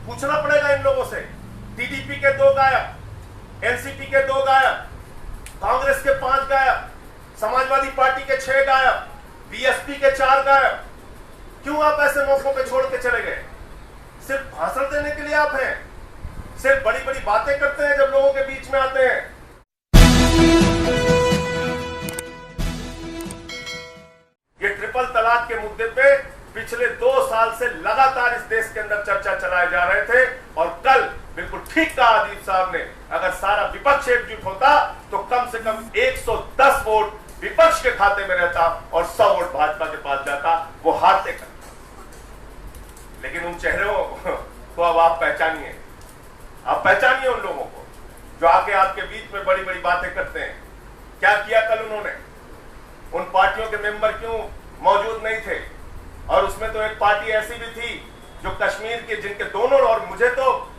पूछना पड़ेगा इन लोगों से। टीडीपी के 2 गायब, एनसीपी के 2 गायब, कांग्रेस के 5 गायब, समाजवादी पार्टी के 6 गायब, बीएसपी के 4 गायब। क्यों आप ऐसे मौकों पे छोड़ के चले गए? सिर्फ भाषण देने के लिए आप हैं? सिर्फ बड़ी बड़ी बातें करते हैं जब लोगों के बीच में आते हैं? ये ट्रिपल तलाक के मुद्दे पे पिछले 2 साल से लगातार इस देश के अंदर चर्चा चलाए जा रहे थे, और कल बिल्कुल ठीक कहा आदित्य साहब ने, अगर सारा विपक्ष एकजुट होता तो कम से कम 110 वोट विपक्ष के खाते में रहता और 100 वोट भाजपा के पास जाता। वो हारते कर, लेकिन उन चेहरों को अब आप पहचानिए, आप पहचानिए उन लोगों को जो आके आपके बीच में बड़ी बड़ी बातें करते हैं। क्या किया कल उन्होंने? उन पार्टियों के मेंबर क्यों मौजूद नहीं थे? और उसमें तो एक पार्टी ऐसी भी थी जो कश्मीर के, जिनके दोनों, और मुझे तो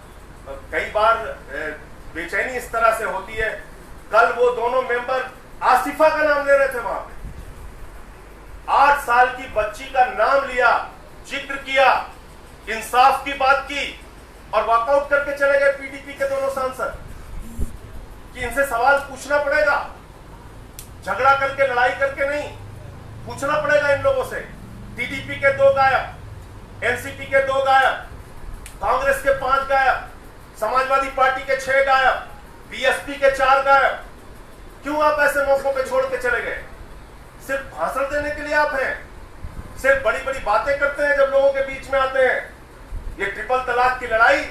कई बार बेचैनी इस तरह से होती है, कल वो दोनों मेंबर आसिफा का नाम ले रहे थे वहां पे, 8 साल की बच्ची का नाम लिया, जिक्र किया, इंसाफ की बात की, और वॉकआउट करके चले गए पीडीपी के दोनों सांसद कि इनसे सवाल पूछना पड़ेगा, झगड़ा करके, लड़ाई करके नहीं, पूछना पड़ेगा इन लोगों से। टीडीपी के 2 गायब, एनसीपी के 2 गायब, कांग्रेस के 5 गायब, समाजवादी पार्टी के 6 गायब, बीएसपी के 4 गायब। क्यों आप ऐसे मौकों पे छोड़ के चले गए? सिर्फ भाषण देने के लिए आप हैं? सिर्फ बड़ी बड़ी बातें करते हैं जब लोगों के बीच में आते हैं? ये ट्रिपल तलाक की लड़ाई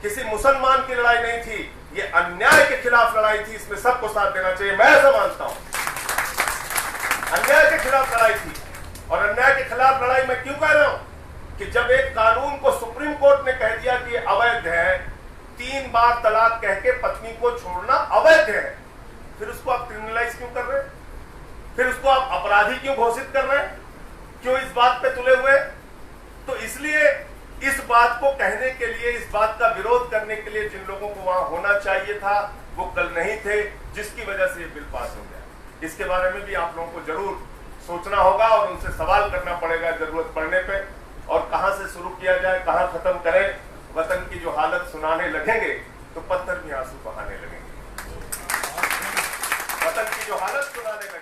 किसी मुसलमान की लड़ाई नहीं थी, ये अन्याय के खिलाफ लड़ाई थी। इसमें सबको साथ देना चाहिए, मैं ऐसा मानता हूं। अन्याय के खिलाफ लड़ाई थी, और अन्याय के खिलाफ लड़ाई मैं क्यों कह रहा हूं कि जब एक कानून को सुप्रीम कोर्ट ने कह दिया कि अवैध है, 3 बार तलाक कह के पत्नी को छोड़ना अवैध है, फिर उसको आप क्रिमिनलाइज क्यों कर रहे हैं? फिर उसको आप अपराधी क्यों घोषित कर रहे हैं? क्यों इस बात पे तुले हुए? तो इसलिए इस बात को कहने के लिए, इस बात का विरोध करने के लिए जिन लोगों को वहां होना चाहिए था वो कल नहीं थे, जिसकी वजह से ये बिल पास हो गया। इसके बारे में भी आप लोगों को जरूर सोचना होगा और उनसे सवाल करना पड़ेगा जरूरत पड़ने पे, और कहां से शुरू किया जाए, कहां खत्म करें। वतन की जो हालत सुनाने लगेंगे तो पत्थर भी आंसू बहाने लगेंगे, वतन की जो हालत सुनाने लगेंगे।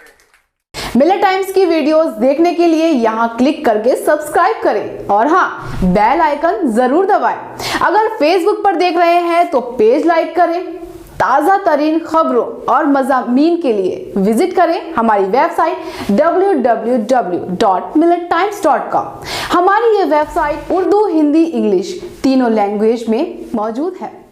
मिलत टाइम्स की वीडियोस देखने के लिए यहाँ क्लिक करके सब्सक्राइब करें, और हाँ, बेल आइकन जरूर दबाएं। अगर फेसबुक पर देख रहे हैं तो पेज लाइक करें। ताज़ा तरीन खबरों और मज़ामीन के लिए विजिट करें हमारी वेबसाइट www.millettimes.com। हमारी ये वेबसाइट उर्दू, हिंदी, इंग्लिश तीनों लैंग्वेज में मौजूद है।